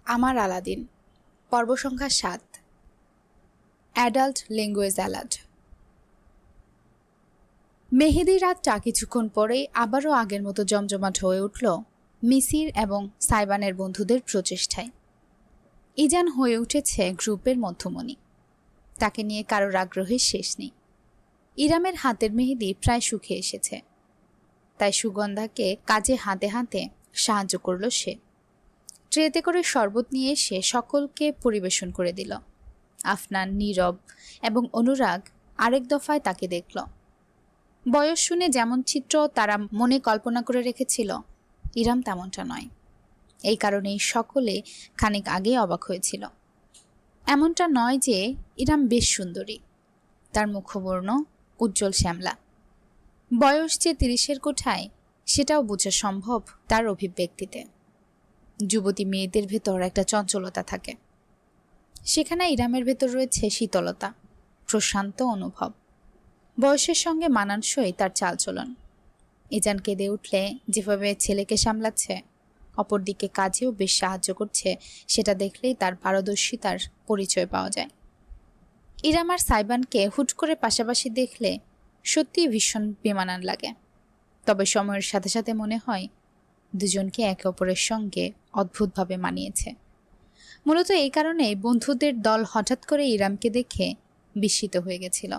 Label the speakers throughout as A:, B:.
A: আমার আলাদিন পর্ব সংখ্যা ৭ অ্যাডাল্ট ল্যাঙ্গুয়েজ অ্যালার্ট। মেহেদি রাতটা কিছুক্ষণ পরেই আবারও আগের মতো জমজমাট হয়ে উঠল মিসির এবং সাইবানের বন্ধুদের প্রচেষ্টায়। ইজান হয়ে উঠেছে গ্রুপের মধ্যমণি। তাকে নিয়ে কারোর আগ্রহের শেষ নেই। ইরামের হাতের মেহেদি প্রায় শুকিয়ে এসেছে, তাই সুগন্ধাকে কাজে হাতে হাতে সাহায্য করল সে। ট্রেতে করে শরবত নিয়ে এসে সকলকে পরিবেশন করে দিল। আফনান, নীরব এবং অনুরাগ আরেক দফায় তাকে দেখল। বয়স শুনে যেমন চিত্র তারা মনে কল্পনা করে রেখেছিল, ইরাম তেমনটা নয়। এই কারণেই সকলে খানিক আগেই অবাক হয়েছিল। এমনটা নয় যে ইরাম বেশ সুন্দরী, তার মুখবর্ণ উজ্জ্বল শ্যামলা। বয়স যে ৩০-এর কোঠায় সেটাও বোঝা সম্ভব তার অভিব্যক্তিতে। যুবতী মেয়েদের ভেতর একটা চঞ্চলতা থাকে, সেখানে ইরামের ভেতর রয়েছে শীতলতা, প্রশান্ত অনুভব। বয়সের সঙ্গে মানানসই তার চালচলন। ইজান কেঁদে উঠলে যেভাবে ছেলেকে সামলাচ্ছে, অপরদিকে কাজেও বেশ সাহায্য করছে, সেটা দেখলেই তার পারদর্শিতার পরিচয় পাওয়া যায়। ইরাম আর সাইবানকে হুট করে পাশাপাশি দেখলে সত্যিই ভীষণ বেমানান লাগে। তবে সময়ের সাথে সাথে মনে হয় দুজনকে একে অপরের সঙ্গে অদ্ভুতভাবে মানিয়েছে। মূলত এই কারণে বন্ধুদের দল হঠাৎ করে ইরামকে দেখে বিস্মিত হয়ে গেছিল।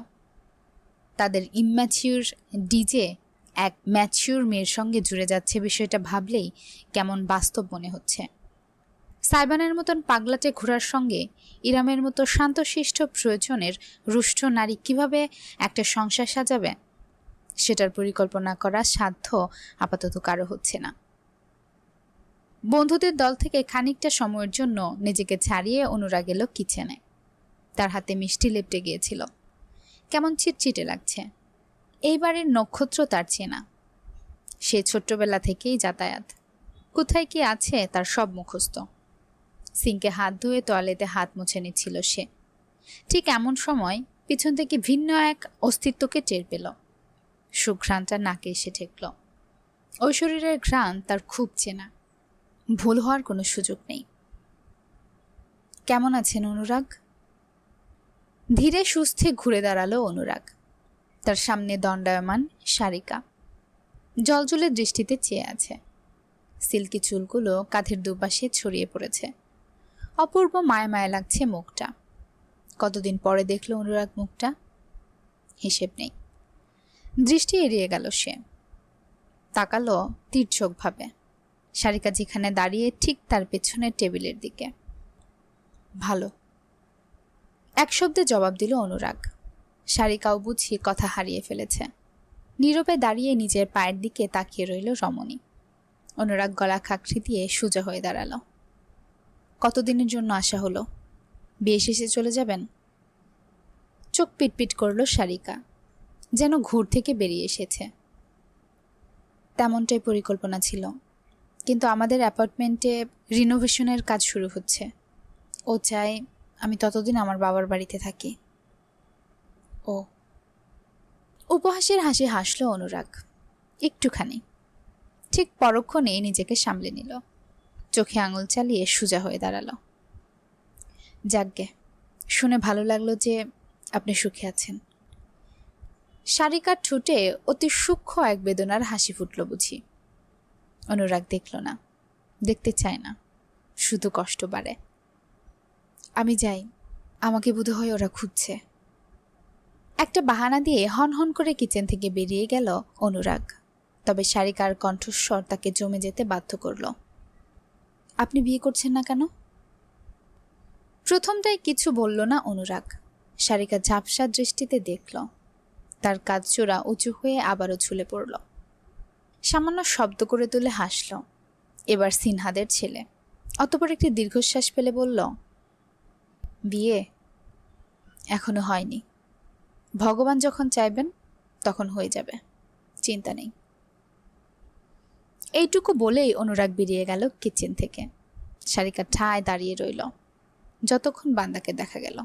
A: তাদের ইম্যাচিউর ডিজে এক ম্যাচিউর মেয়ের সঙ্গে জুড়ে যাচ্ছে, বিষয়টা ভাবলেই কেমন বাস্তব মনে হচ্ছে। সাইবানের মতন পাগলাটে ঘোড়ার সঙ্গে ইরামের মতো শান্তশিষ্ট প্রয়োজনের রুষ্ট নারী কিভাবে একটা সংসার সাজাবে, সেটার পরিকল্পনা করা সাধ্য আপাতত কারো হচ্ছে না। বন্ধুদের দল থেকে খানিকটা সময়ের জন্য নিজেকে ছাড়িয়ে অনুরাগ এলো কিচেনে। তার হাতে মিষ্টি লেপটে গিয়েছিল। কেমন চিটচিটে লাগছে। এইবারের নক্ষত্র তার চেনা। সে ছোট্টবেলা থেকেই যাতায়াত, কোথায় কি আছে তার সব মুখস্থ। সিঙ্কে হাত ধুয়ে টয়লেটে হাত মুছে নিচ্ছিল সে। ঠিক এমন সময় পিছন থেকে ভিন্ন এক অস্তিত্বকে টের পেল। সুঘ্রাণটা নাকে এসে ঠেকল। ওই শরীরের ঘ্রাণ তার খুব চেনা, ভুল হওয়ার কোনো সুযোগ নেই। কেমন আছেন অনুরাগ? ধীরে সুস্থে ঘুরে দাঁড়ালো অনুরাগ। তার সামনে দণ্ডায়মান সারিকা জলজলের দৃষ্টিতে চেয়ে আছে। সিল্কি চুলগুলো কাঁধের দুপাশে ছড়িয়ে পড়েছে। অপূর্ব মায়া মায়া লাগছে মুখটা। কতদিন পরে দেখল অনুরাগ মুখটা, হিসেব নেই। দৃষ্টি এড়িয়ে গেল সে। তাকালো তীর্যকভাবে সারিকা যেখানে দাঁড়িয়ে, ঠিক তার পেছনের টেবিলের দিকে। ভালো, এক শব্দে জবাব দিল অনুরাগ। সারিকাও বুঝি কথা হারিয়ে ফেলেছে। নীরবে দাঁড়িয়ে নিজের পায়ের দিকে তাকিয়ে রইল রমণী। অনুরাগ গলা খাকড়ি দিয়ে সোজা হয়ে দাঁড়ালো। কতদিনের জন্য আসা হলো? বিয়ে শেষে চলে যাবেন? চোখ পিটপিট করল সারিকা, যেন ঘুর থেকে বেরিয়ে এসেছে। তেমনটাই পরিকল্পনা ছিল, কিন্তু আমাদের অ্যাপার্টমেন্টে রিনোভেশনের কাজ শুরু হচ্ছে। ও চায় আমি ততদিন আমার বাবার বাড়িতে থাকি। ও। উপহাসের হাসি হাসল অনুরাগ, একটুখানি। ঠিক পরক্ষণে নিজেকে সামলে নিল। চোখে আঙুল চালিয়ে সোজা হয়ে দাঁড়ালো। যাকগে, শুনে ভালো লাগলো যে আপনি সুখে আছেন। সারিকার ঠোঁটে অতি সূক্ষ্ম এক বেদনার হাসি ফুটল বুঝি। অনুরাগ দেখল না, দেখতে চায় না, শুধু কষ্ট বাড়ে। আমি যাই, আমাকে বোধহয় ওরা খুঁজছে। একটা বাহানা দিয়ে হন হন করে কিচেন থেকে বেরিয়ে গেল অনুরাগ। তবে সারিকার কণ্ঠস্বর তাকে জমে যেতে বাধ্য করল। আপনি বিয়ে করছেন না কেন? প্রথমটাই কিছু বলল না অনুরাগ। সারিকা ঝাপসা দৃষ্টিতে দেখল। তার কাজ চোরা উঁচু হয়ে আবারও ঝুলে পড়ল। সামান্য শব্দ করে তুলে হাসল। এবার সিনহাদের ছেলে। অতঃপর একটি দীর্ঘশ্বাস ফেলে বলল, বিয়ে এখনো হয়নি। ভগবান যখন চাইবেন তখন হয়ে যাবে, চিন্তা নেই। এইটুকু বলেই অনুরাগ বেরিয়ে গেল কিচেন থেকে। সারিকা ঠায় দাঁড়িয়ে রইল, যতক্ষণ বান্দাকে দেখা গেল।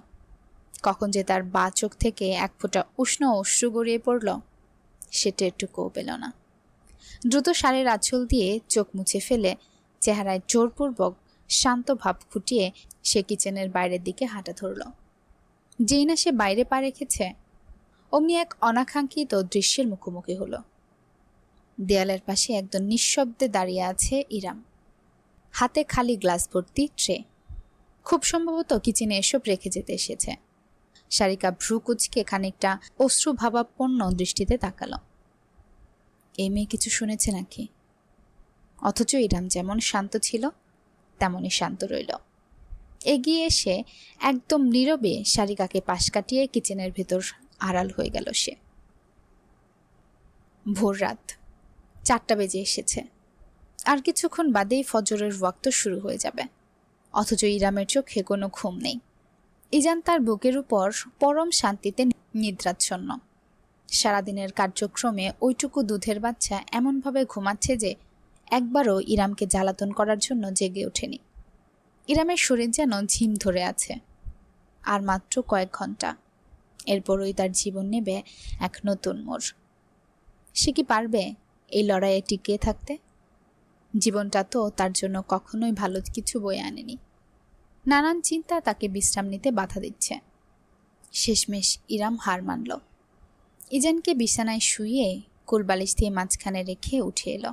A: কখন যে তার বা চোখ থেকে এক ফোঁটা উষ্ণ অশ্রু গড়িয়ে পড়ল, সেটা একটুকুও পেল না। দ্রুত শাড়ির আঁচল দিয়ে চোখ মুছে ফেলে চেহারায় জোরপূর্বক শান্ত ভাব ফুটিয়ে সে কিচেনের বাইরের দিকে হাঁটা ধরল। যেই না সে বাইরে পা রেখেছে, অমনি এক অনাকাঙ্ক্ষিত দৃশ্যের মুখোমুখি হলো। দেয়ালের পাশে একদম নিঃশব্দে দাঁড়িয়ে আছে ইরাম, হাতে খালি গ্লাস ভর্তি ট্রে। খুব সম্ভবত কিচেনে এসব রেখে যেতে এসেছে। সারিকা ভ্রু কুচকে খানিকটা অশ্রুভাবাপন্ন দৃষ্টিতে তাকালো। এই মেয়ে কিছু শুনেছে নাকি? অথচ ইরাম যেমন শান্ত ছিল তেমনই শান্ত রইল। এগিয়ে এসে একদম নীরবে সারিকাকে পাশ কাটিয়ে কিচেনের ভেতর আড়াল হয়ে গেল সে। ভোর রাত 4টা বেজে এসেছে। আর কিছুক্ষণ বাদেই ফজরের ওয়াক্ত শুরু হয়ে যাবে। অথচ ইরামের চোখে কোনো ঘুম নেই। ইজান তার বুকের উপর পরম শান্তিতে নিদ্রাচ্ছন্ন। সারাদিনের কার্যক্রমে ওইটুকু দুধের বাচ্চা এমনভাবে ঘুমাচ্ছে যে একবারও ইরামকে জ্বালাতন করার জন্য জেগে ওঠেনি। ইরামের শরীর যেন ঝিম ধরে আছে। আর মাত্র কয়েক ঘন্টা, এরপরই তার জীবন নেবে এক নতুন মোড়। সে কি পারবে এই লড়াইয়ে টিকিয়ে থাকতে? জীবনটা তো তার জন্য কখনোই ভালো কিছু বয়ে আনেনি। নানান চিন্তা তাকে বিশ্রাম নিতে বাধা দিচ্ছে। শেষমেশ ইরাম হার মানল। ইজানকে বিছানায় শুইয়ে কোলবালিশ দিয়ে মাঝখানে রেখে উঠে এলো।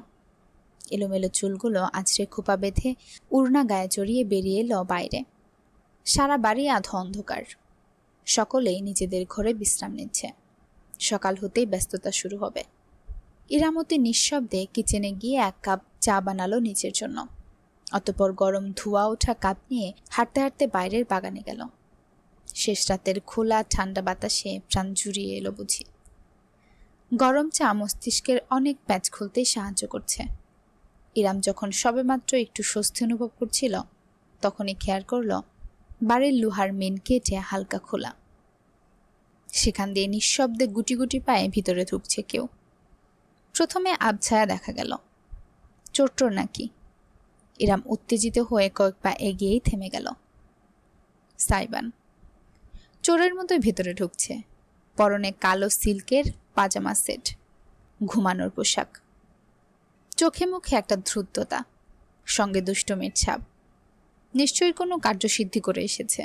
A: এলোমেলো চুলগুলো আছড়ে খোপা বেঁধে উড়না গায়ে জড়িয়ে বেরিয়ে এলো বাইরে। সারা বাড়ি আধো অন্ধকার। সকলেই নিজেদের ঘরে বিশ্রাম নিচ্ছে। সকাল হতেই ব্যস্ততা শুরু হবে। ইরামতি নিঃশব্দে কিচেনে গিয়ে 1 কাপ চা বানালো নিজের জন্য। অতঃপর গরম ধোঁয়া ওঠা কাপ নিয়ে হাঁটতে হাঁটতে বাইরের বাগানে গেল। শেষ রাতের খোলা ঠান্ডা বাতাসে প্রাণ জুড়িয়ে এলো বুঝি। গরম চা মস্তিষ্কের অনেক প্যাচ খুলতে সাহায্য করছে। ইরাম যখন সবেমাত্র একটু স্বস্তি অনুভব করছিল, তখনই খেয়াল করল বাড়ির লোহার মেন গেটে হালকা খোলা। সেখান দিয়ে নিঃশব্দে গুটি গুটি পায়ে ভিতরে ঢুকছে কেউ। প্রথমে আবছায়া দেখা গেল। চোর নাকি? ইরাম উত্তেজিত হয়ে কয়েক পা এগিয়েই থেমে গেল। সাইবান চোরের মতোই ভেতরে ঢুকছে। পরনে কালো সিল্কের পাজামা সেট, ঘুমানোর পোশাক। চোখে মুখে একটা দ্রুততা, সঙ্গে দুষ্টমির ছাপ। নিশ্চয়ই কোনো কার্যসিদ্ধি করে এসেছে।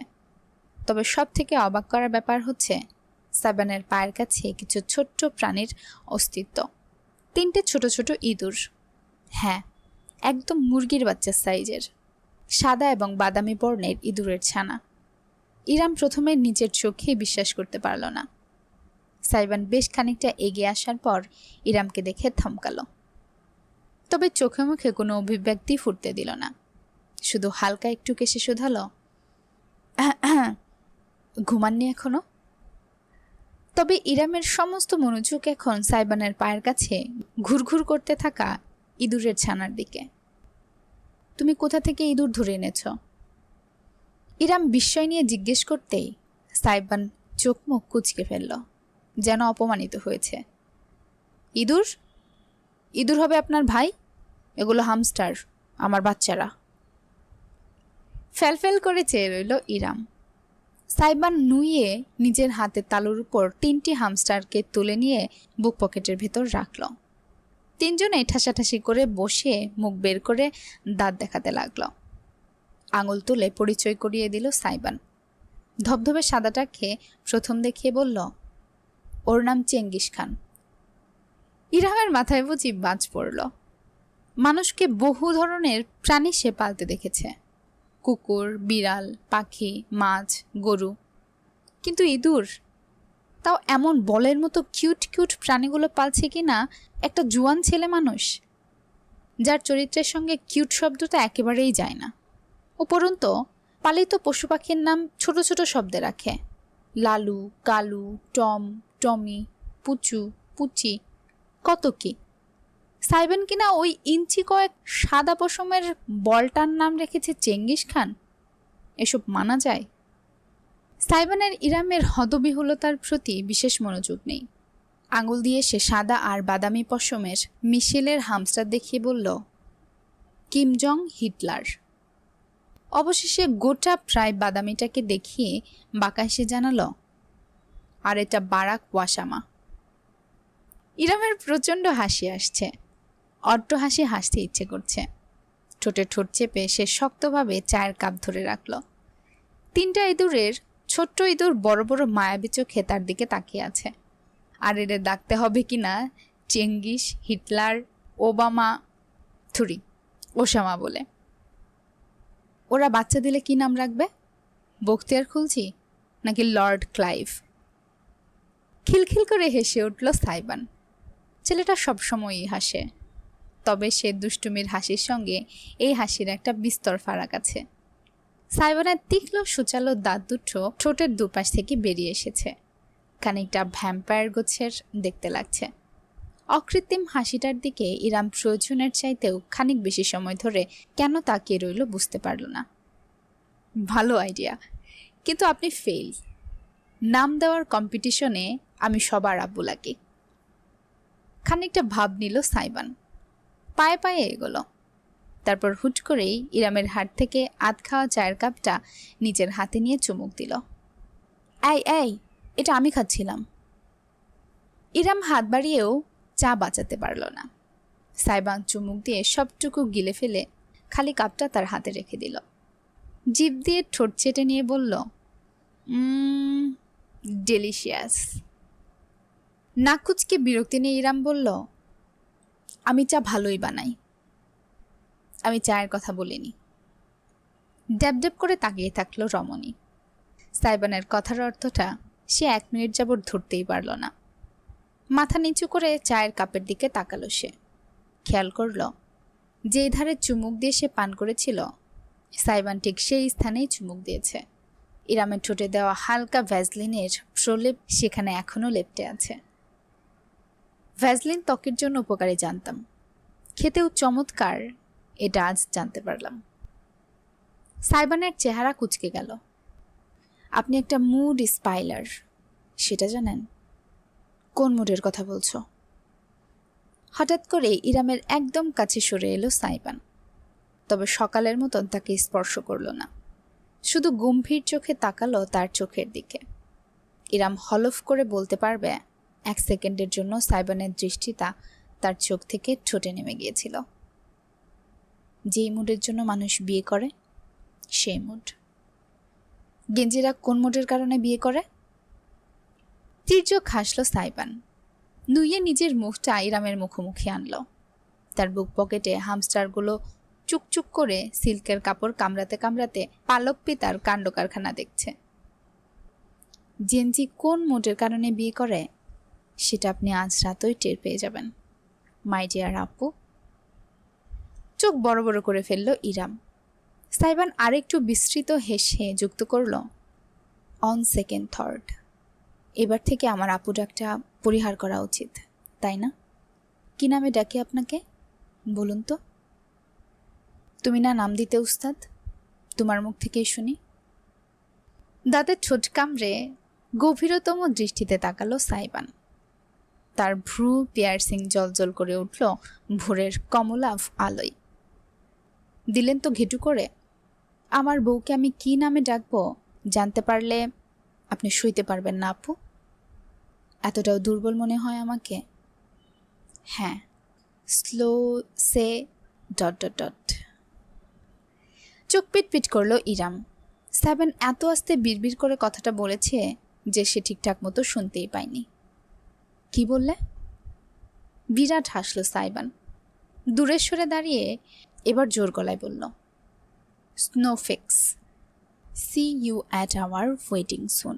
A: তবে সব থেকে অবাক করার ব্যাপার হচ্ছে সাইবানের পায়ের কাছে কিছু ছোট্ট প্রাণীর অস্তিত্ব। 3টে ছোট ছোট ইঁদুর। হ্যাঁ, একদম মুরগির বাচ্চা সাইজের, সাদা এবং বাদামি বর্ণের ইঁদুরের ছানা। ইরাম প্রথমে নিজের চোখেই বিশ্বাস করতে পারল না। সাইবান বেশ খানিকটা এগিয়ে আসার পর ইরামকে দেখে থমকালো। তবে চোখে মুখে কোনো অভিব্যক্তি ফুটতে দিল না। শুধু হালকা একটু কেশে শুধালো, ঘুমাননি এখনো? তবে ইরামের সমস্ত মনোযোগ এখন সাইবানের পায়ের কাছে ঘুরঘুর করতে থাকা ইঁদুরের ছানার দিকে। তুমি কোথা থেকে ইঁদুর ধরে এনেছ? ইরাম বিস্ময় নিয়ে জিজ্ঞেস করতেই সাইবান চোখ মুখ কুঁচকে ফেলল, যেন অপমানিত হয়েছে। ইঁদুর? ইঁদুর হবে আপনার ভাই? এগুলো হামস্টার, আমার বাচ্চারা। ফেলফেল করে চেয়ে রইল ইরাম। সাইবান নুইয়ে নিজের হাতে তালুর উপর 3টি হামস্টারকে তুলে নিয়ে বুক পকেটের ভেতর রাখল। 3জনে ঠাসাঠাসি করে বসে মুখ বের করে দাঁত দেখাতে লাগলো। আঙুল তুলে পরিচয় করিয়ে দিল সাইবান। ধবধবে সাদাটাকে প্রথম দেখিয়ে বলল, ওর নাম চেঙ্গিস খান। ইরামের মাথায় বুঝি বাজ পড়ল। মানুষকে বহু ধরনের প্রাণী সে পালতে দেখেছে, কুকুর, বিড়াল, পাখি, মাছ, গরু, কিন্তু ইঁদুর, তাও এমন বলের মতো কিউট কিউট প্রাণীগুলো পালছে কিনা একটা জুয়ান ছেলে মানুষ, যার চরিত্রের সঙ্গে কিউট শব্দটা একেবারেই যায় না। উপরন্তু পালিত পশু পাখির নাম ছোট ছোট শব্দে রাখে। লালু, কালু, টম, টমি, পুচু, পুচি, কত কি। সাইবান কিনা ওই ইঞ্চি কয়েক সাদা পশমের বলটার নাম রেখেছে চেঙ্গিস খান। এসব মানা যায়? সাইবানের ইরামের হতবিহ্বলতার প্রতি বিশেষ মনোযোগ নেই। আঙুল দিয়ে সে সাদা আর বাদামি পশমের মিশেলের হামস্টার দেখিয়ে বলল, কিম জং হিটলার। অবশেষে গোটা প্রায় বাদামিটাকে দেখিয়ে বাঁকা হেসে জানালো, আর এটা বারাক ওয়াসামা। ইরামের প্রচণ্ড হাসি আসছে। অট্ট হাসি হাসতে ইচ্ছে করছে, ঠোঁটে ঠোঁট চেপে সে শক্তভাবে চায়ের কাপ ধরে রাখল। 3টা ইঁদুরের ছোট্ট ইঁদুর বড় বড় মায়াবী চোখে তার দিকে তাকিয়ে আছে। আর এদের ডাকতে হবে কিনা চেঙ্গিস, হিটলার, ওবামা, ওসামা বলে। ওরা বাচ্চা দিলে কি নাম রাখবে? বখতিয়ার খুলছি নাকি লর্ড ক্লাইভ? খিলখিল করে হেসে উঠল সাইবান। ছেলেটা সবসময়ই হাসে, তবে সে দুষ্টুমির হাসির সঙ্গে এই হাসির একটা বিস্তর ফারাক আছে। সাইবানের তীক্ষ্ণ সুচালো দাঁত দুটো ঠোঁটের দুপাশ থেকে বেরিয়ে এসেছে, খানিকটা ভ্যাম্পায়ার গোছের দেখতে লাগছে। অকৃত্রিম হাসিটার দিকে ইরাম প্রয়োজনের চাইতেও খানিক বেশি সময় ধরে কেন তাকিয়ে রইল বুঝতে পারল না। ভালো আইডিয়া, কিন্তু আপনি ফেল। নাম দেওয়ার কম্পিটিশনে আমি সবার আব্বু লাগি। খানিকটা ভাব নিল সাইবান, পায়ে পায়ে এগোলো। তারপর হুট করেই ইরামের হাত থেকে আধ খাওয়া চায়ের কাপটা নিজের হাতে নিয়ে চুমুক দিল। এই, এটা আমি খাচ্ছিলাম। ইরাম হাত বাড়িয়েও চা বাঁচাতে পারল না। সাইবান চুমুক দিয়ে সবটুকু গিলে ফেলে খালি কাপটা তার হাতে রেখে দিল। জিভ দিয়ে ঠোঁট চেটে নিয়ে বলল, ডেলিশিয়াস। নাক কুচকে বিরক্তি নিয়ে ইরাম বলল, আমি চা ভালোই বানাই। আমি চায়ের কথা বলিনি। ড্যাব করে তাকিয়ে থাকলো রমণী। সাইবানের কথার অর্থটা সে 1 মিনিট যাবৎ ধরতেই পারল না। মাথা নিচু করে চায়ের কাপের দিকে তাকালো সে। খেয়াল করল যেই ধারে চুমুক দিয়ে সে পান করেছিল, সাইবান ঠিক সেই স্থানেই চুমুক দিয়েছে। ইরামের ঠোঁটে দেওয়া হালকা ভ্যাজলিনের প্রলেপ সেখানে এখনো লেপ্টে আছে। ভ্যাজলিন ত্বকের জন্য উপকারী জানতাম, খেতেও চমৎকার এটা আজ জানতে পারলাম। সাইবানের চেহারা কুঁচকে গেল। আপনি একটা মুড স্পাইলার, সেটা জানেন? কোন মুডের কথা বলছো? হঠাৎ করে ইরামের একদম কাছে সরে এলো সাইবান, তবে সকালের মতন তাকে স্পর্শ করল না। শুধু গম্ভীর চোখে তাকালো তার চোখের দিকে। ইরাম হলফ করে বলতে পারবে 1 সেকেন্ডের জন্য সাইবানের দৃষ্টিটা তার চোখ থেকে ঠোঁটে নেমে গিয়েছিল। যেই মুডের জন্য মানুষ বিয়ে করে, সেই মুড। গেঞ্জিরা কোন মুডের কারণে বিয়ে করে? তীর্যক হাসল সাইবান। নুইয়ে নিজের মুখটা ইরামের মুখোমুখি আনল। তার বুক পকেটে হামস্টারগুলো চুকচুক করে সিল্কের কাপড় কামড়াতে কামড়াতে পালক পিতার কাণ্ড কারখানা দেখছে। জেনজি কোন মুডের কারণে বিয়ে করে সেটা আপনি আজ রাতই টের পেয়ে যাবেন, মাই ডিয়ার আপু। চোখ বড় বড় করে ফেলল ইরাম। সাইবান আরেকটু বিস্তৃত হেসে যুক্ত করল, অন সেকেন্ড থট, এবার থেকে আমার আপু ডাকটা পরিহার করা উচিত, তাই না? কি নামে ডাকে আপনাকে বলুন তো? তুমি না নাম দিতে উস্তাদ, তোমার মুখ থেকেই শুনি। দাঁতের ঠোঁট কামড়ে গভীরতম দৃষ্টিতে তাকালো সাইবান। তার ভ্রু পিয়ার্সিং জলজল করে উঠল ভোরের কমলা আলোয়। দিলেন তো ঘেটু করে। আমার বউকে আমি কি নামে ডাকবো জানতে পারলে আপনি সইতে পারবেন না আপু। এতটাও দুর্বল মনে হয় আমাকে? হ্যাঁ, স্লো সে ... চোখ পিট করলো ইরাম। সাইবান এত আস্তে বিড়বিড় করে কথাটা বলেছে যে সে ঠিকঠাক মতো শুনতেই পায়নি। কি বললে? বিরাট হাসলো সাইবান। দূরের সরে দাঁড়িয়ে এবার জোর গলায় বলল, Snowfix, see you at our waiting soon.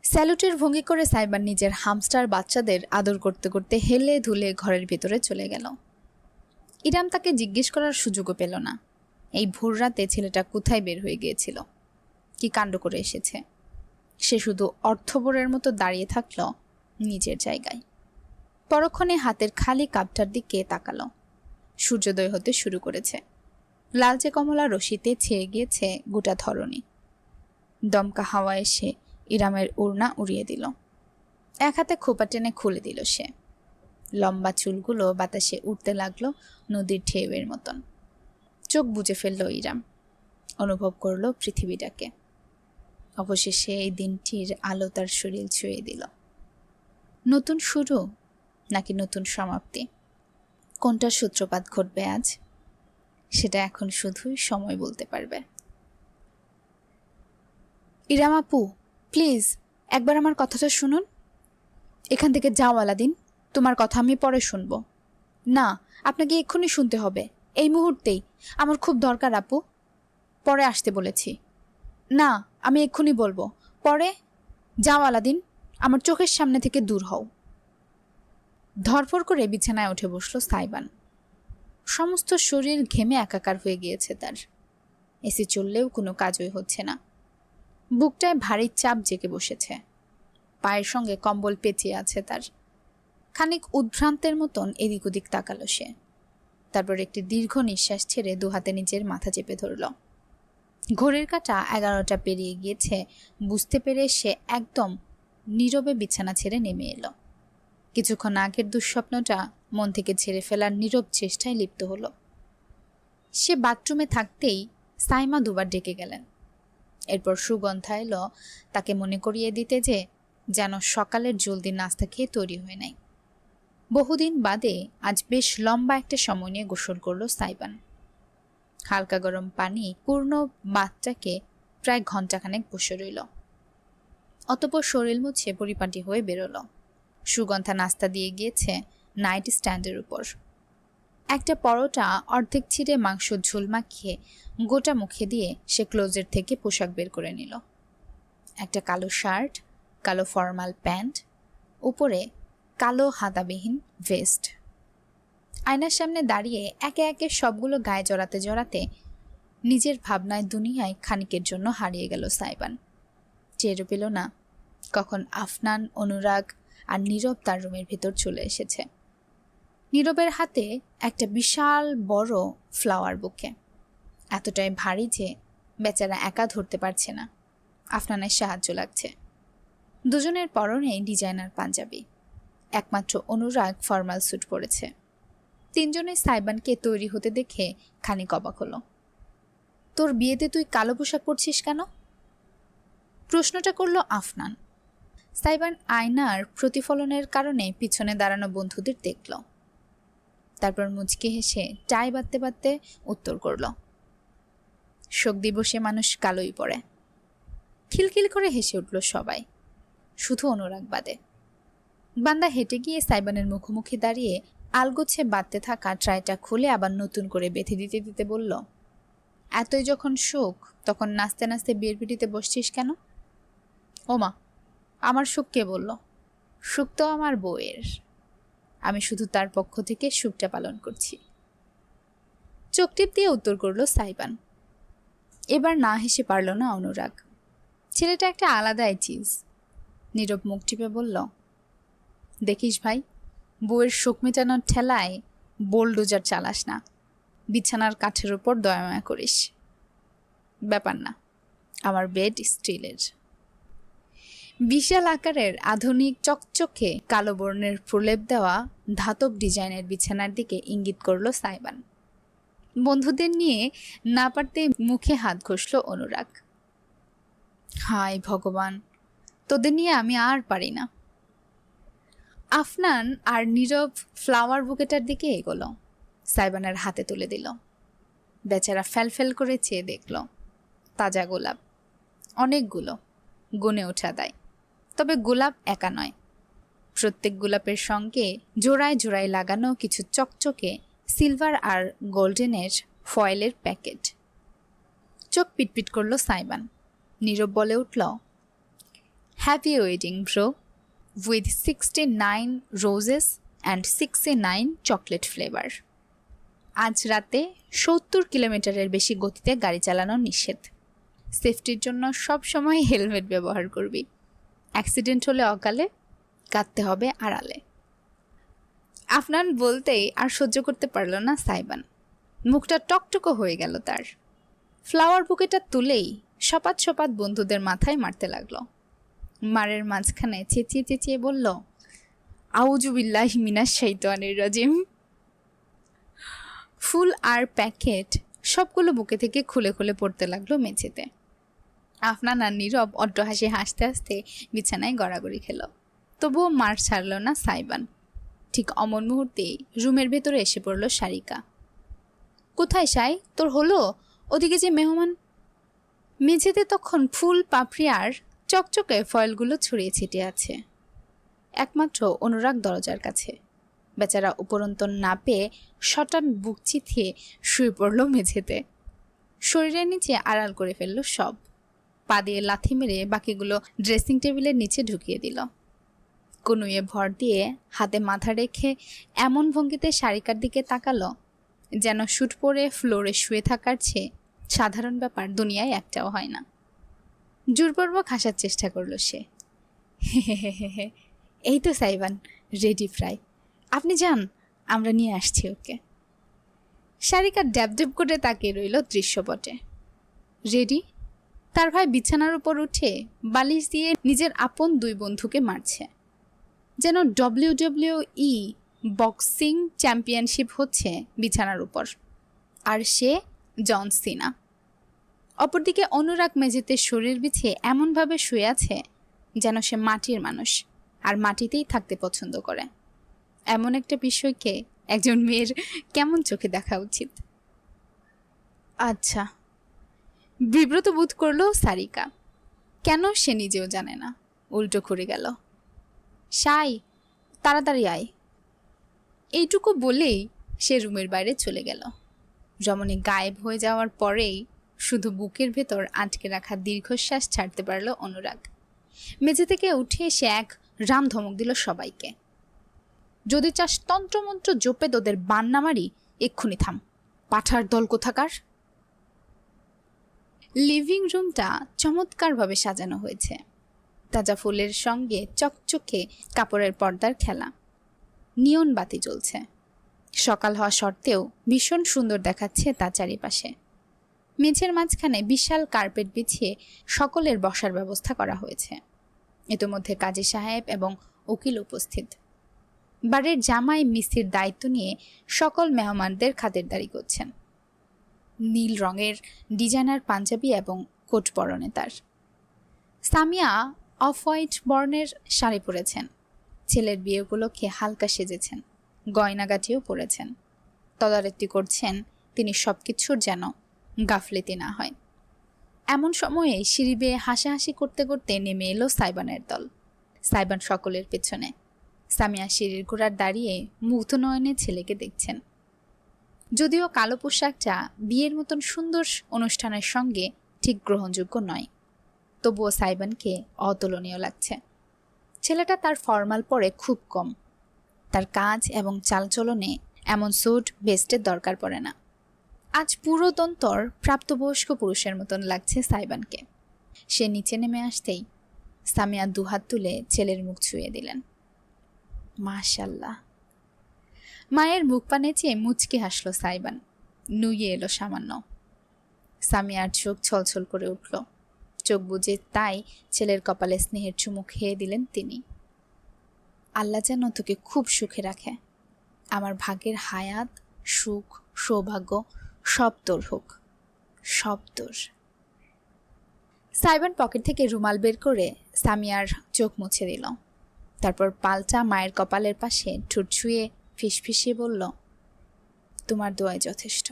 A: স্যালুটের ভঙ্গি করে সাইবান নিজের হামস্টার বাচ্চাদের আদর করতে করতে হেলে ধুলে ঘরের ভেতরে চলে গেল। ইরাম তাকে জিজ্ঞেস করার সুযোগও পেল না এই ভোর রাতে ছেলেটা কোথায় বের হয়ে গিয়েছিল, কি কাণ্ড করে এসেছে। সে শুধু অর্থবরের মতো দাঁড়িয়ে থাকল নিজের জায়গায়। পরক্ষণে হাতের খালি কাপটার দিকে তাকালো। সূর্যোদয় হতে শুরু করেছে। লালচে কমলা রশিতে ছেয়ে গিয়েছে গোটা ধরনী। দমকা হাওয়া এসে ইরামের ওড়না উড়িয়ে দিল। এক হাতে খোপা টেনে খুলে দিল সে। লম্বা চুলগুলো বাতাসে উঠতে লাগলো নদীর ঢেউয়ের মতন। চোখ বুজে ফেলল ইরাম। অনুভব করলো পৃথিবীটাকে। অবশেষে এই দিনটির আলো তার শরীর ছুঁয়ে দিল। নতুন শুরু নাকি নতুন সমাপ্তি, কোনটার সূত্রপাত ঘটবে আজ? সেটা এখন শুধুই সময় বলতে পারবে। ইরাম আপু, প্লিজ একবার আমার কথাটা শুনুন। এখান থেকে যাও আলাদিন, তোমার কথা আমি পরে শুনব। না, আপনাকে এক্ষুনি শুনতে হবে, এই মুহূর্তেই। আমার খুব দরকার আপু, পরে আসতে বলেছি। না, আমি এক্ষুনি বলবো, পরে। যাও আলাদিন, আমার চোখের সামনে থেকে দূর হও। ধরফর করে বিছানায় উঠে বসলো সাইবান। সমস্ত শরীর ঘেমে একাকার হয়ে গিয়েছে তার। এসি চললেও কোনো কাজই হচ্ছে না। বুকটায় ভারী চাপ জেগে বসেছে। পায়ের সঙ্গে কম্বল পেঁচিয়ে আছে তার। খানিক উদ্ভ্রান্তের মতন এদিক ওদিক তাকালো সে। তারপর একটি দীর্ঘ নিঃশ্বাস ছেড়ে দুহাতে নিজের মাথা চেপে ধরল। ঘড়ির কাঁটা 11টা পেরিয়ে গিয়েছে বুঝতে পেরে সে একদম নীরবে বিছানা ছেড়ে নেমে এলো। কিছুক্ষণ আগের দুঃস্বপ্নটা মন থেকে ছেড়ে ফেলার নীরব চেষ্টায় লিপ্ত হলো। সে বাথরুমে থাকতেই সাইমা দুবার ডেকে গেলেন। এরপর সুগন্ধা এলো তাকে মনে করিয়ে দিতে যে যেন সকালের জলদি নাস্তা খেয়ে তৈরি হয়ে নাই। বহুদিন বাদে আজ বেশ লম্বা একটা সময় নিয়ে গোসল করলো সাইবান। হালকা গরম পানি পূর্ণ বাথটাকে প্রায় ঘণ্টাখানেক বসে রইল। অতঃপর শরীর মুছে পরিপাটি হয়ে বেরোলো। সুগন্ধা নাস্তা দিয়ে গিয়েছে নাইট স্ট্যান্ডের উপর। একটা পরোটা অর্ধেক ছিঁড়ে মাংসর ঝোল মাখিয়ে গোটা মুখে দিয়ে সে ক্লোজেট থেকে পোশাক বের করে নিল। একটা কালো শার্ট, কালো ফর্মাল প্যান্ট, উপরে কালো হাতাবিহীন ভেস্ট। আয়নার সামনে দাঁড়িয়ে একে একে সবগুলো গায়ে জড়াতে জড়াতে নিজের ভাবনায় দুনিয়ায় খানিকের জন্য হারিয়ে গেল সাইবান। টেরও পেল না কখন আফনান, অনুরাগ আর নীরব তার রুমের ভেতর চলে এসেছে। নীরবের হাতে একটা বিশাল বড় ফ্লাওয়ার বুকে, এতটাই ভারী যে বেচারা একা ধরতে পারছে না। আফনানের সাহায্য লাগছে। দুজনের পরনেই ডিজাইনার পাঞ্জাবি। একমাত্র অনুরাগ ফর্মাল স্যুট পরেছে। তিনজনে সাইবানকে তৈরি হতে দেখে খানিক অবাক হলো। তোর বিয়েতে তুই কালো পোশাক পরছিস কেন? প্রশ্নটা করলো আফনান। সাইবান আয়নার প্রতিফলনের কারণে পিছনে দাঁড়ানো বন্ধুদের দেখল। তারপর মুচকি হেসে টাই বাঁধতে বাঁধতে উত্তর করল, শোক দিবসে মানুষ কালোই পরে। খিলখিল করে হেসে উঠল সবাই, শুধু অনুরাগ বাদে। বান্দা হেঁটে গিয়ে সাইবানের মুখোমুখি দাঁড়িয়ে আলগোছে বাঁধতে থাকা ট্রাইটা খুলে আবার নতুন করে বেঁধে দিতে দিতে বলল, এতই যখন শোক তখন নাচতে নাচতে বিয়ের পিটিতে বসছিস কেন? ওমা, আমার সুখ কে বলল? সুখ তো আমার বউয়ের। আমি শুধু তার পক্ষ থেকে সুখটা পালন করছি। চোখ টিপ দিয়ে উত্তর করল সাইবান। এবার না হেসে পারল না অনুরাগ। ছেলেটা একটা আলাদাই চিজ। নীরব মুখ টিপে বলল, দেখিস ভাই, বউয়ের শোক মেটানোর ঠেলায় বোলডোজার চালাস না। বিছানার কাঠের ওপর দয়াময়া করিস। ব্যাপার না, আমার বেড স্টিলের। বিশাল আকারের আধুনিক চকচকে কালো বর্ণের প্রলেপ দেওয়া ধাতব ডিজাইনের বিছানার দিকে ইঙ্গিত করল সাইবান। বন্ধুদের নিয়ে না পারতে মুখে হাত ঘষল অনুরাগ। হায় ভগবান, তোদের নিয়ে আমি আর পারি না। আফনান আর নীরব ফ্লাওয়ার বুকেটার দিকে এগোলো। সাইবানের হাতে তুলে দিল। বেচারা ফ্যালফ্যাল করে চেয়ে দেখল। তাজা গোলাপ, অনেকগুলো, গুনে ওঠা দেয়। তবে গোলাপ একা নয়, প্রত্যেক গোলাপের সঙ্গে জোড়ায় জোড়ায় লাগানো কিছু চকচকে সিলভার আর গোল্ডেনের ফয়েলের প্যাকেট। চোখ পিটপিট করল সাইবান। নীরব বলে উঠল, happy wedding bro, with 69 roses and 69 chocolate flavour. আজ রাতে 70 কিলোমিটারের বেশি গতিতে গাড়ি চালানো নিষেধ। সেফটির জন্য সব সময় হেলমেট ব্যবহার করবি। অ্যাক্সিডেন্ট হলে অকালে, কাঁদতে হবে আড়ালে। আফনান বলতেই আর সহ্য করতে পারল না সাইবান। মুখটা টকটকো হয়ে গেল তার। ফ্লাওয়ার বুকেটা তুলেই সপাত সপাত বন্ধুদের মাথায় মারতে লাগলো। মারের মাঝখানে চেঁচিয়ে চেঁচিয়ে বলল, আউযু বিল্লাহি মিনাশ শাইতানির রাজিম। ফুল আর প্যাকেট সবগুলো বুকে থেকে খুলে খুলে পড়তে লাগলো মেঝেতে। আফনান আর নীরব অট্টহাসি হাসতে হাসতে বিছানায় গড়াগড়ি খেল। তবুও মার ছাড়ল না সাইবান। ঠিক অমন মুহূর্তেই রুমের ভেতরে এসে পড়ল সারিকা। কোথায় সাই, তোর হলো? ওদিকে যে মেহমান। মেঝেতে তখন ফুল পাপড়ি আর চকচকে ফয়েলগুলো ছড়িয়ে ছিটিয়ে আছে। একমাত্র অনুরাগ দরজার কাছে। বেচারা উপরন্তন না পেয়ে শটান বুক চিথিয়ে শুয়ে পড়ল মেঝেতে। শরীরের নিচে আড়াল করে ফেলল সব। পা দিয়ে লাথি মেরে বাকিগুলো ড্রেসিং টেবিলের নিচে ঢুকিয়ে দিল। কনুয়ে ভর দিয়ে হাতে মাথা রেখে এমন ভঙ্গিতে সারিকার দিকে তাকালো যেন শুট পরে ফ্লোরে শুয়ে থাকার চেয়ে সাধারণ ব্যাপার দুনিয়ায় একটাও হয় না। জোরপূর্বক হাসার চেষ্টা করলো সে। হে, এই তো সাইবান, রেডি প্রায়। আপনি যান, আমরা নিয়ে আসছি ওকে। সারিকা ড্যাব করে তাকিয়ে রইল দৃশ্যপটে। রেডি? তার ভাই বিছানার উপর উঠে বালিশ দিয়ে নিজের আপন দুই বন্ধুকে মারছে, যেন WWE বক্সিং চ্যাম্পিয়নশিপ হচ্ছে বিছানার উপর, আর সে জন সিনা। অপরদিকে অনুরাগ মেঝেতে শরীর বিছিয়ে এমনভাবে শুয়ে আছে যেন সে মাটির মানুষ, আর মাটিতেই থাকতে পছন্দ করে। এমন একটা বিষয়কে একজন মেয়ের কেমন চোখে দেখা উচিত? আচ্ছা, বিব্রত বোধ করল সারিকা। কেন সে নিজেও জানে না। উল্টো ঘুরে গেল। সাই, তাড়াতাড়ি আয়। এইটুকু বলেই সে রুমের বাইরে চলে গেল। রমণী গায়েব হয়ে যাওয়ার পরেই শুধু বুকের ভেতর আটকে রাখা দীর্ঘশ্বাস ছাড়তে পারল অনুরাগ। মেঝে থেকে উঠে এসে এক রাম ধমক দিল সবাইকে। যদি চাস তন্ত্রমন্ত্র জপে তোদের বান্না মারি, এক্ষুনি থাম, পাঠার দল কোথাকার। লিভিং রুমটা চমৎকারভাবে সাজানো হয়েছে। তাজা ফুলের সঙ্গে চকচকে কাপড়ের পর্দার খেলা। নিয়ন বাতি জ্বলছে। সকাল হওয়া সত্ত্বেও ভীষণ সুন্দর দেখাচ্ছে তার চারিপাশে। মেঝের মাঝখানে বিশাল কার্পেট বিছিয়ে সকলের বসার ব্যবস্থা করা হয়েছে। ইতোমধ্যে কাজী সাহেব এবং উকিল উপস্থিত। বাড়ির জামাই মিস্ত্রির দায়িত্ব নিয়ে সকল মেহমানদের খাতিরদারি করছেন। নীল রঙের ডিজাইনার পাঞ্জাবি এবং কোট পরনে তার। সামিয়া অফ হোয়াইট বর্ণের শাড়ি পরেছেন। ছেলের বিয়ে উপলক্ষে হালকা সেজেছেন, গয়নাগাটিও পরেছেন। তদারকি করছেন তিনি সবকিছুর যেন গাফলেতি না হয়। এমন সময়ে সিঁড়ি বেয়ে হাসাহাসি করতে করতে নেমে এলো সাইবানের দল। সাইবান সকলের পেছনে। সামিয়া সিঁড়ির গোড়ার দাঁড়িয়ে মুগ্ধ নয়নে ছেলেকে দেখছেন। যদিও কালো পোশাকটা বিয়ের মতন সুন্দর অনুষ্ঠানের সঙ্গে ঠিক গ্রহণযোগ্য নয়, তবুও সাইবানকে অতুলনীয় লাগছে। ছেলেটা তার ফর্মাল পরে খুব কম। তার কাজ এবং চালচলনে এমন স্যুট ভেস্টের দরকার পড়ে না। আজ পুরো তন্তর প্রাপ্তবয়স্ক পুরুষের মতন লাগছে সাইবানকে। সে নিচে নেমে আসতেই সামিয়া দুহাত তুলে ছেলের মুখ ছুঁয়ে দিলেন। মাশাল্লাহ। মায়ের মুখ পানে চেয়ে মুচকে হাসল সাইবান। নুয়ে এলো সামান্য। সামিয়ার চোখ ছলছল করে উঠল। চোখ বুজে তাই ছেলের কপালে স্নেহের চুমু খেয়ে দিলেন তিনি। আল্লাহ যেন তোকে খুব সুখে রাখে। আমার ভাগ্যের হায়াত, সুখ, সৌভাগ্য সব তোর হোক, সব তোর। সাইবান পকেট থেকে রুমাল বের করে সামিয়ার চোখ মুছে দিল। তারপর পাল্টা মায়ের কপালের পাশে ঠোঁট ছুঁয়ে ফিসফিসিয়ে বলল, তোমার দোয়াই যথেষ্ট।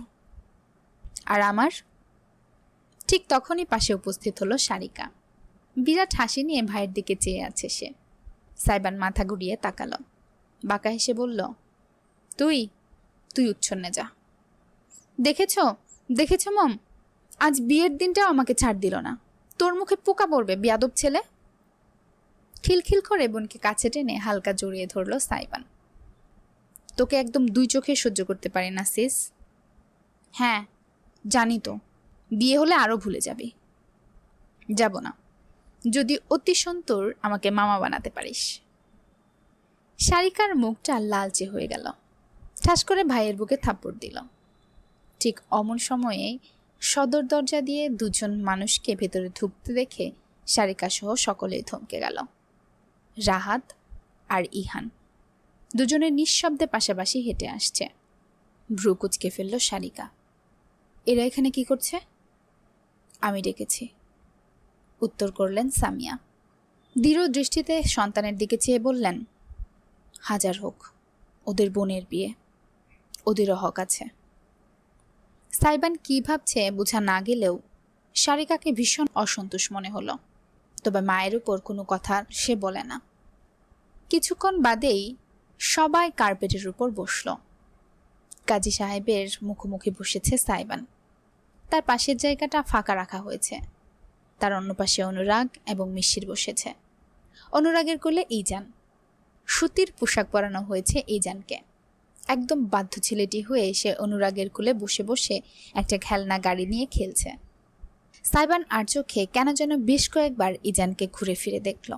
A: আর আমার? ঠিক তখনই পাশে উপস্থিত হলো সারিকা। বিরাট হাসি নিয়ে ভাইয়ের দিকে চেয়ে আছে সে। সাইবান মাথা ঘুরিয়ে তাকালো। বাঁকা হেসে বলল, তুই উচ্ছন্নে যা। দেখেছ মম, আজ বিয়ের দিনটাও আমাকে ছাড় দিল না। তোর মুখে পোকা পড়বে বেয়াদব ছেলে। খিলখিল করে বোনকে কাছে টেনে হালকা জড়িয়ে ধরল সাইবান। তোকে একদম দুই চোখে সহ্য করতে পারি না সিস। হ্যাঁ জানি তো, বিয়ে হলে আরো ভুলে যাবি। যাব না, যদি অতি সন্তর আমাকে মামা বানাতে পারিস। সারিকার মুখটা লালচে হয়ে গেল। ঠাস করে ভাইয়ের বুকে থাপ্পড় দিল। ঠিক অমন সময়ে সদর দরজা দিয়ে দুজন মানুষকে ভেতরে ঢুকতে দেখে সারিকা সহ সকলেই থমকে গেল। রাহাত আর ইহান দুজনে নিঃশব্দে পাশাপাশি হেঁটে আসছে। ভ্রু কুচকে ফেলল সারিকা। এরা এখানে কি করছে? আমি ডেকেছি, উত্তর করলেন সামিয়া। দৃঢ় দৃষ্টিতে সন্তানের দিকে চেয়ে বললেন, হাজার হোক, ওদের বোনের বিয়ে, ওদেরও হক আছে। সাইবান কি ভাবছে বোঝা না গেলেও সারিকাকে ভীষণ অসন্তোষ মনে হলো। তবে মায়ের উপর কোনো কথা সে বলে না। কিছুক্ষণ বাদেই সবাই কার্পেটের উপর বসল। কাজী সাহেবের মুখোমুখি বসেছে সাইবান। তার পাশের জায়গাটা ফাঁকা রাখা হয়েছে। তার অন্য পাশে অনুরাগ এবং মিশির বসেছে। অনুরাগের কোলে ইজান। সুতির পোশাক পরানো হয়েছে ইজানকে। একদম বাধ্য ছেলেটি হয়ে সে অনুরাগের কোলে বসে বসে একটা খেলনা গাড়ি নিয়ে খেলছে। সাইবান আর চোখে কেন যেন বেশ কয়েকবার ইজানকে ঘুরে ফিরে দেখল।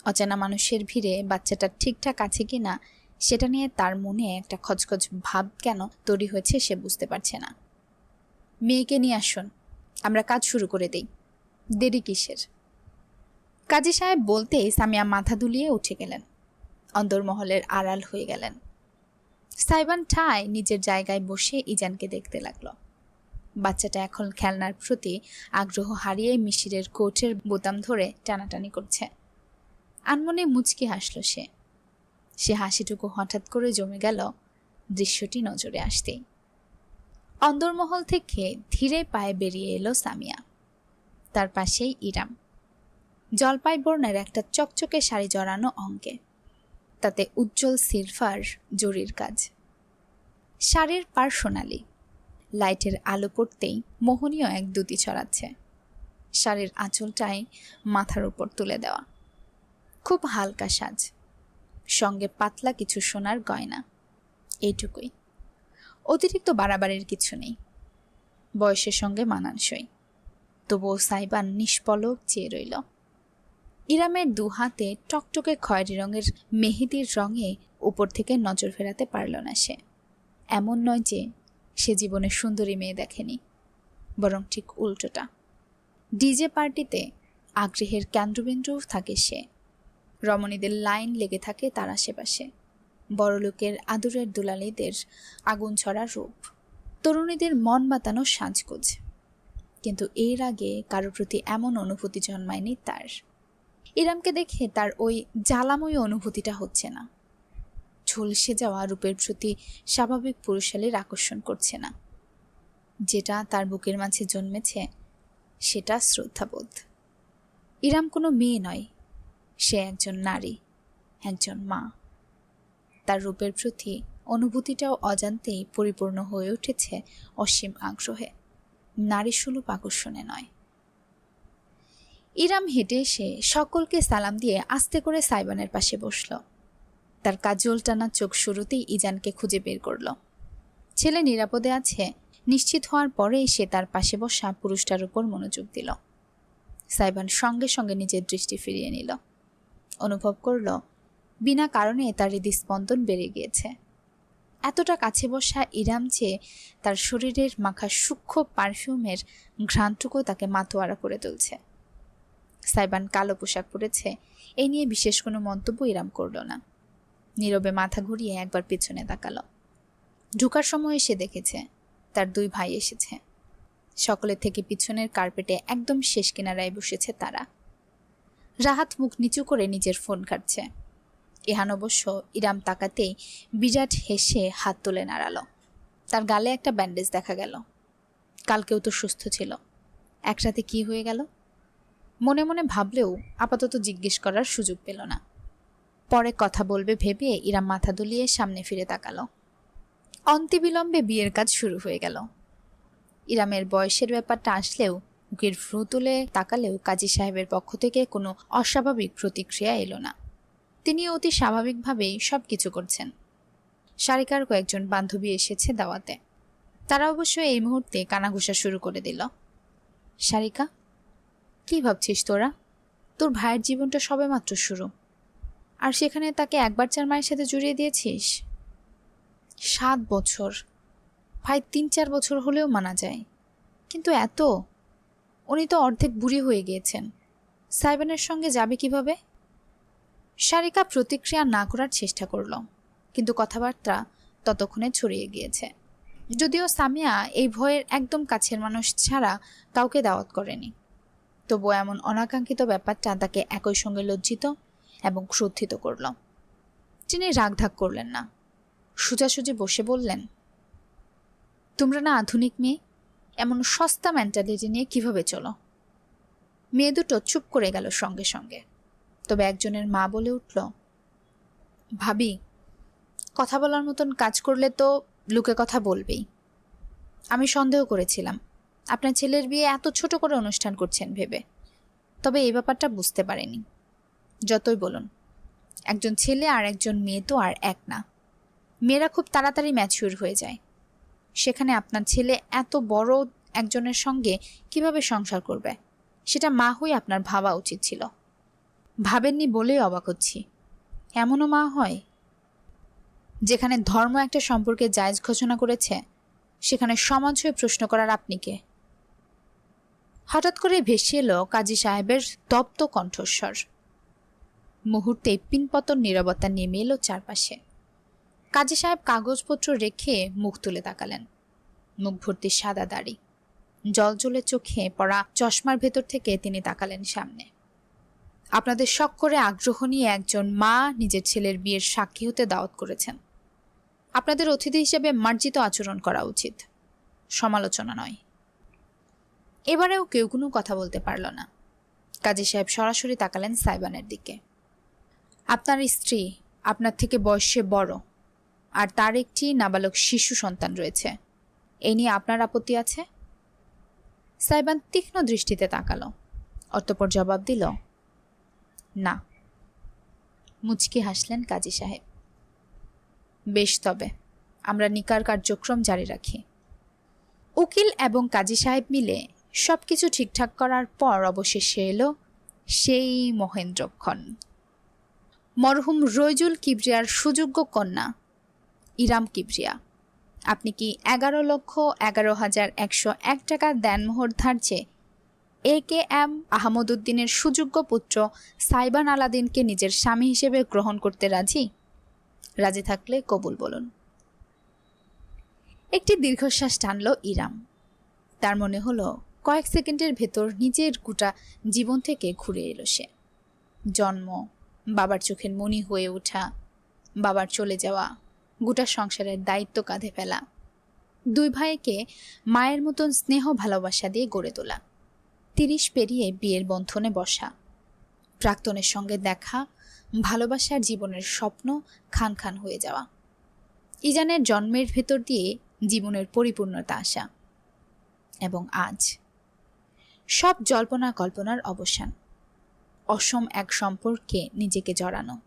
A: অচেনা মানুষের ভিড়ে বাচ্চাটা ঠিকঠাক আছে কিনা সেটা নিয়ে তার মনে একটা খচখচ ভাব কেন তৈরি হয়েছে সে বুঝতে পারছে না। মেয়েকে নিয়ে আসুন, আমরা কাজ শুরু করে দেই, দেরি কিসের? কাজী সাহেব বলতেই সামিয়া মাথা দুলিয়ে উঠে গেলেন, অন্দরমহলের আড়াল হয়ে গেলেন। সাইবান ঠায় নিজের জায়গায় বসে ইজানকে দেখতে লাগলো। বাচ্চাটা এখন খেলনার প্রতি আগ্রহ হারিয়ে মিশিরের কোটের বোতাম ধরে টানাটানি করছে। আনমনে মুচকি হাসল সে হাসিটুকু হঠাৎ করে জমে গেল দৃশ্যটি নজরে আসতেই। অন্দরমহল থেকে ধীরে পায়ে বেরিয়ে এলো সামিয়া। তার পাশেই ইরাম, জলপাই বর্ণের একটা চকচকে শাড়ি জড়ানো অঙ্গে, তাতে উজ্জ্বল সিলভার জরির কাজ। শাড়ির পার সোনালি, লাইটের আলো পড়তেই মোহনীয় এক দ্যুতি ছড়াচ্ছে। শাড়ির আঁচলটাই মাথার উপর তুলে দেওয়া, খুব হালকা সাজ, সঙ্গে পাতলা কিছু সোনার গয়না, এইটুকুই। অতিরিক্ত বাড়াবাড়ির কিছু নেই, বয়সের সঙ্গে মানানসই। তবুও সাইবান নিষ্পলক চেয়ে রইল। ইরামের দু হাতে টকটকে খয়েরি রঙের মেহেদির রঙে উপর থেকে নজর ফেরাতে পারল না সে। এমন নয় যে সে জীবনে সুন্দরী মেয়ে দেখেনি, বরং ঠিক উল্টোটা। ডিজে পার্টিতে আগ্রহের কেন্দ্রবিন্দু থাকে সে। রমণীদের লাইন লেগে থাকে তার আশেপাশে। বড়লোকের আদরের দুলালিদের আগুন ছড়া রূপ, তরুণীদের মন বাতানো সাজগোজ। কিন্তু এর আগে কারোর প্রতি এমন অনুভূতি জন্মায়নি তার। ইরামকে দেখে তার ওই জ্বালাময় অনুভূতিটা হচ্ছে না। ঝলসে যাওয়া রূপের প্রতি স্বাভাবিক পুরুষালীর আকর্ষণ করছে না। যেটা তার বুকের মাঝে জন্মেছে সেটা শ্রদ্ধাবোধ। ইরাম কোনো মেয়ে নয়, সে একজন নারী, একজন মা। তার রূপের প্রতি অনুভূতিটাও অজান্তেই পরিপূর্ণ হয়ে উঠেছে অসীম আগ্রহে, নারীসুলভ আকর্ষণে নয়। ইরাম হেঁটে এসে সকলকে সালাম দিয়ে আস্তে করে সাইবানের পাশে বসল। তার কাজল টানা চোখ শুরুতেই ইজানকে খুঁজে বের করল। ছেলে নিরাপদে আছে নিশ্চিত হওয়ার পরেই সে তার পাশে বসা পুরুষটার উপর মনোযোগ দিল। সাইবান সঙ্গে সঙ্গে নিজের দৃষ্টি ফিরিয়ে নিল। অনুভব করল বিনা কারণে তার হৃদস্পন্দন বেড়ে গিয়েছে। এতটা কাছে বসা ইরাম চেয়ে তার শরীরের মাখা সূক্ষ্ম পারফিউমের ঘ্রাণটুকু তাকে মাতোয়ারা করে তুলছে। সাইবান কালো পোশাক পরেছে, এই নিয়ে বিশেষ কোনো মন্তব্য ইরাম করল না। নীরবে মাথা ঘুরিয়ে একবার পেছনে তাকালো। ঢুকার সময় সে দেখেছে তার দুই ভাই এসেছে। সকলের থেকে পিছনের কার্পেটে একদম শেষ কিনারায় বসেছে তারা। রাহাত মুখ নিচু করে নিজের ফোন ঘাটছে। ইহান অবশ্য ইরাম তাকাতেই বিরাট হেসে হাত তুলে নাড়ালো। তার গালে একটা ব্যান্ডেজ দেখা গেল। কালকেও তো সুস্থ ছিল, এক রাতে কি হয়ে গেল? মনে মনে ভাবলেও আপাতত জিজ্ঞেস করার সুযোগ পেল না। পরে কথা বলবে ভেবে ইরাম মাথা দুলিয়ে সামনে ফিরে তাকালো। অন্তিবিলম্বে বিয়ের কাজ শুরু হয়ে গেল। ইরামের বয়সের ব্যাপারটা আসলেও বুকের ভ্রু তুলে তাকালেও কাজী সাহেবের পক্ষ থেকে কোনো অস্বাভাবিক প্রতিক্রিয়া এলো না। তিনি অতি স্বাভাবিকভাবেই সব কিছু করছেন। সারিকার কয়েকজন বান্ধবী এসেছে দাওয়াতে। তারা অবশ্য এই মুহূর্তে কানাঘুষা শুরু করে দিল। সারিকা, কি ভাবছিস তোরা? তোর ভাইয়ের জীবনটা সবেমাত্র শুরু, আর সেখানে তাকে একবার চার মায়ের সাথে জড়িয়ে দিয়েছিস। 7 বছর, ভাই 3-4 বছর হলেও মানা যায়, কিন্তু এত? উনি তো অর্ধেক বুড়ি হয়ে গিয়েছেন, সাইবানের সঙ্গে যাবে কিভাবে? সারিকা প্রতিক্রিয়া না করার চেষ্টা করল, কিন্তু কথাবার্তা ততক্ষণে ছড়িয়ে গিয়েছে। যদিও সামিয়া এই ভয়ের একদম কাছের মানুষ ছাড়া কাউকে দাওয়াত করেনি, তবু এমন অনাকাঙ্ক্ষিত ব্যাপারটা তাকে একই সঙ্গে লজ্জিত এবং ক্রোধিত করল। তিনি রাগঢাক করলেন না, সোজাসুজি বসে বললেন, তোমরা না আধুনিক মেয়ে, এমন সস্তা মেন্টালিটি নিয়ে কিভাবে চলো? মেয়ে দুটো চুপ করে গেল সঙ্গে সঙ্গে। তবে একজনের মা বলে উঠল, ভাবি, কথা বলার মতন কাজ করলে তো লোকে কথা বলবেই। আমি সন্দেহ করেছিলাম আপনার ছেলের বিয়ে এত ছোট করে অনুষ্ঠান করছেন ভেবে, তবে এই ব্যাপারটা বুঝতে পারিনি। যতই বলুন, একজন ছেলে আর একজন মেয়ে তো আর এক না। মেয়েরা খুব তাড়াতাড়ি ম্যাচিউর হয়ে যায়, সেখানে আপনার ছেলে এত বড় একজনের সঙ্গে কিভাবে সংসার করবে সেটা মা হয়ে আপনার ভাবা উচিত ছিল। ভাবেননি বলেই অবাক হচ্ছি। এমনও মা হয় যেখানে ধর্ম একটা সম্পর্কে জায়েজ ঘোষণা করেছে, সেখানে সমাজ হয়ে প্রশ্ন করার আপনি কে? হঠাৎ করে ভেসে এলো কাজী সাহেবের তপ্ত কণ্ঠস্বর। মুহূর্তে পিনপতন নীরবতা নেমে এলো চারপাশে। কাজী সাহেব কাগজপত্র রেখে মুখ তুলে তাকালেন। মুখ ভর্তি সাদা দাড়ি, জলজলে চোখে পড়া চশমার ভেতর থেকে তিনি তাকালেন সামনে। আপনাদের শখ করে আগ্রহ নিয়ে একজন মা নিজের ছেলের বিয়ের সাক্ষী হতে দাওয়াত করেছেন। আপনাদের অতিথি হিসেবে মার্জিত আচরণ করা উচিত, সমালোচনা নয়। এবারেও কেউ কোনো কথা বলতে পারল না। কাজী সাহেব সরাসরি তাকালেন সাইবানের দিকে। আপনার স্ত্রী আপনার থেকে বয়সে বড়, আর তার একটি নাবালক শিশু সন্তান রয়েছে। এই নিয়ে আপনার আপত্তি আছে? সাইবান তীক্ষ্ণ দৃষ্টিতে তাকালো, অতঃপর জবাব দিল, না। মুচকি হাসলেন কাজী সাহেব। বেশ, তবে আমরা নিকার কার্যক্রম জারি রাখি। উকিল এবং কাজী সাহেব মিলে সবকিছু ঠিকঠাক করার পর অবশেষে এলো সেই মহেন্দ্রক্ষণ। মরহুম রইজুল কিবরিয়ার সুযোগ্য কন্যা ইরাম কিবরিয়া। আপনি কি 11,11,101 টাকা দেনমোহর ধার্যে AKM আহমদ উদ্দিনের সুযোগ্য পুত্র সাইবান আলাদিনকে নিজের স্বামী হিসেবে গ্রহণ করতে রাজি? রাজি থাকলে কবুল বলুন। একটি দীর্ঘশ্বাস টানল ইরাম। তার মনে হলো কয়েক সেকেন্ডের ভেতর নিজের গোটা জীবন থেকে ঘুরে এলো সে। জন্ম, বাবার চোখের মণি হয়ে ওঠা, বাবার চলে যাওয়া, গোটা সংসারের দায়িত্ব কাঁধে ফেলা, দুই ভাইকে মায়ের মতন স্নেহ ভালোবাসা দিয়ে গড়ে তোলা, 30 পেরিয়ে বিয়ের বন্ধনে বসা, প্রাক্তনের সঙ্গে দেখা, ভালোবাসার জীবনের স্বপ্ন খান খান হয়ে যাওয়া, ইজানের জন্মের ভেতর দিয়ে জীবনের পরিপূর্ণতা আসা, এবং আজ সব জল্পনা কল্পনার অবসান। অসম এক সম্পর্কে নিজেকে জড়ানো।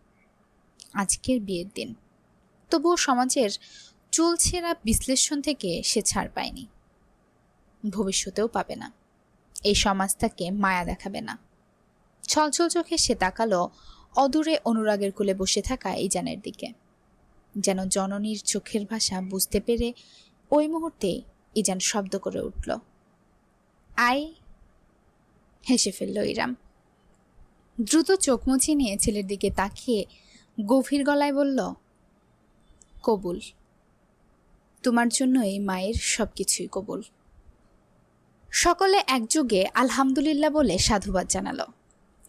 A: আজকের বিয়ের দিন। তবুও সমাজের চুলছেরা বিশ্লেষণ থেকে সে ছাড় পায়নি, ভবিষ্যতেও পাবে না। এই সমাজ তাকে মায়া দেখাবে না। ছলছল চোখে সে তাকালো অদূরে অনুরাগের কোলে বসে থাকা ইজানের দিকে। যেন জননীর চোখের ভাষা বুঝতে পেরে ওই মুহূর্তে ইজান শব্দ করে উঠল, আই। হেসে ফেলল ইরাম। দ্রুত চোখ মুছে নিয়ে ছেলের দিকে তাকিয়ে গভীর গলায় বলল, কবুল। তোমার জন্য এই মায়ের সবকিছুই কবুল। সকলে একযোগে আলহামদুলিল্লাহ বলে সাধুবাদ জানালো।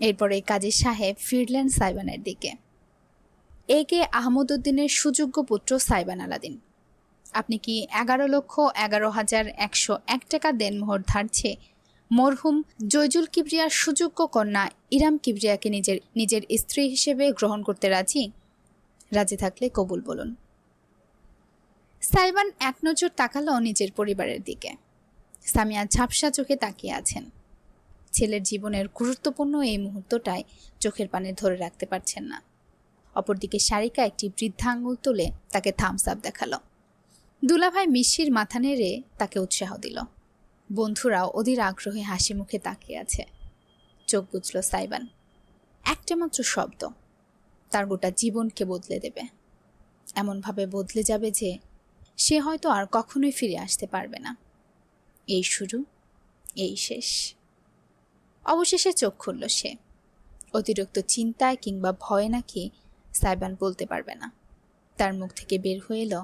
A: এরপরে কাজী সাহেব ফিরলেন সাইবানের দিকে। AK আহমদ উদ্দিনের সুযোগ্য পুত্র সাইবান আলাদিন, আপনি কি 11,11,101 টাকা দেনমোহর ধার্যে মরহুম জয়জুল কিবরিয়ার সুযোগ্য কন্যা ইরাম কিবরিয়াকে নিজের স্ত্রী হিসেবে গ্রহণ করতে রাজি? রাজি থাকলে কবুল বলুন। সাইবান এক নজর তাকালো নিজের পরিবারের দিকে। সামিয়া ঝাপসা চোখে তাকিয়ে আছেন। ছেলের জীবনের গুরুত্বপূর্ণ এই মুহূর্তটায় চোখের পানে ধরে রাখতে পারছেন না। অপরদিকে সারিকা একটি বৃদ্ধা আঙুল তুলে তাকে থামস আপ দেখালো। দুলাভাই মিষ্টির মাথা নেড়ে তাকে উৎসাহ দিল। বন্ধুরাও অধীর আগ্রহে হাসি মুখে তাকিয়ে আছে। চোখ বুঝল সাইবান। একটা মাত্র শব্দ তার গোটা জীবনকে বদলে দেবে। এমনভাবে বদলে যাবে যে সে হয়তো আর কখনোই ফিরে আসতে পারবে না। এই শুরু, এই শেষ। অবশেষে চোখ খুলল সে। অতিরিক্ত চিন্তায় কিংবা ভয়ে নাকি সাইবান বলতে পারবে না। তার মুখ থেকে বের হয়ে এলো,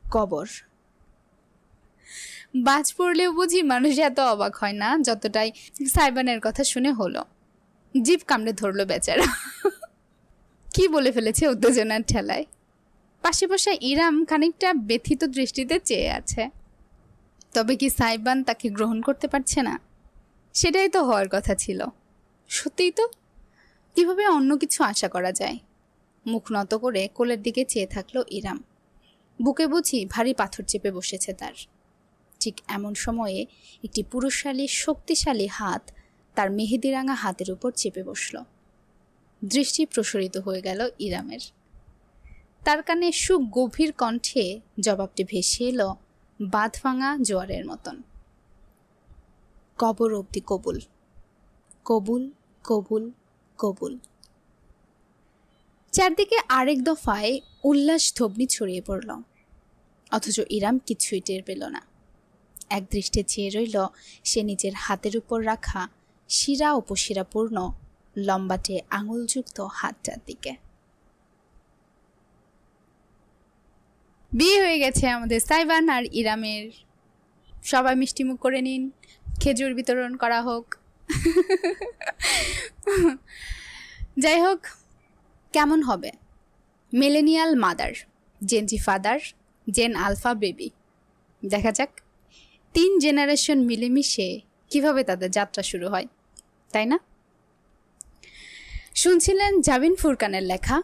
A: কবর। বাজ পড়লেও বুঝি মানুষ এত অবাক হয় না যতটাই সাইবানের কথা শুনে হলো। জিভ কামড়ে ধরলো বেচারা। কি বলে ফেলেছে উত্তেজনার ঠেলায়। পাশে বসা ইরাম খানিকটা ব্যথিত দৃষ্টিতে চেয়ে আছে। তবে কি সাইবান তাকে গ্রহণ করতে পারছে না? সেটাই তো হওয়ার কথা ছিল। সত্যিই তো, কিভাবে অন্য কিছু আশা করা যায়? মুখ নত করে কোলের দিকে চেয়ে থাকলো ইরাম। বুকে বুঝি ভারী পাথর চেপে বসেছে তার। ঠিক এমন সময়ে একটি পুরুষশালী শক্তিশালী হাত তার মেহেদিরাঙা হাতের উপর চেপে বসল। দৃষ্টি প্রসারিত হয়ে গেল ইরামের। তার কানে সুগভীর কণ্ঠে জবাবটি ভেসে এলো বাঁধ ভাঙা জোয়ারের মতন। কবর অবধি কবুল, কবুল, কবুল, কবুল। চারদিকে আরেক দফায় উল্লাস ধবনি ছড়িয়ে পড়ল, অথচ ইরাম কিছুই টের পেল না। এক দৃষ্টে চেয়ে রইল সে নিজের হাতের উপর রাখা শিরা উপশিরাপূর্ণ লম্বাটে আঙুলযুক্ত হাতটার দিকে। বিয়ে হয়ে গেছে আমাদের সাইবান আর ইরামের। সবাই মিষ্টিমুখ করে নিন, খেজুর বিতরণ করা হোক। যাই হোক, কেমন হবে millennial mother, Gen Z father, Gen alpha baby? দেখা যাক 3 জেনারেশন মিলেমিশে কিভাবে তাদের যাত্রা শুরু হয়, তাই না? শুনছিলেন জাবিন ফুরকানের লেখা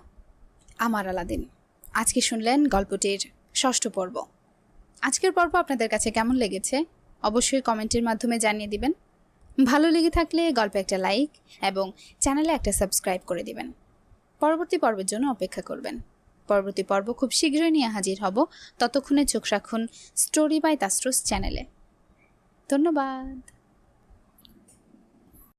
A: আমার আলাদিন। আজকে শুনলেন গল্পটির 6ষ্ঠ পর্ব। আজকের পর্ব আপনাদের কাছে কেমন লেগেছে অবশ্যই কমেন্টের মাধ্যমে জানিয়ে দিবেন। ভালো লেগে থাকলে গল্পে একটা লাইক এবং চ্যানেলে একটা সাবস্ক্রাইব করে দিবেন। পরবর্তী পর্বের জন্য অপেক্ষা করবেন। পরবর্তী পর্ব খুব শীঘ্রই নিয়ে হাজির হব। ততক্ষণে চোখ রাখুন স্টোরি বাই তাসরুস চ্যানেলে। ধন্যবাদ।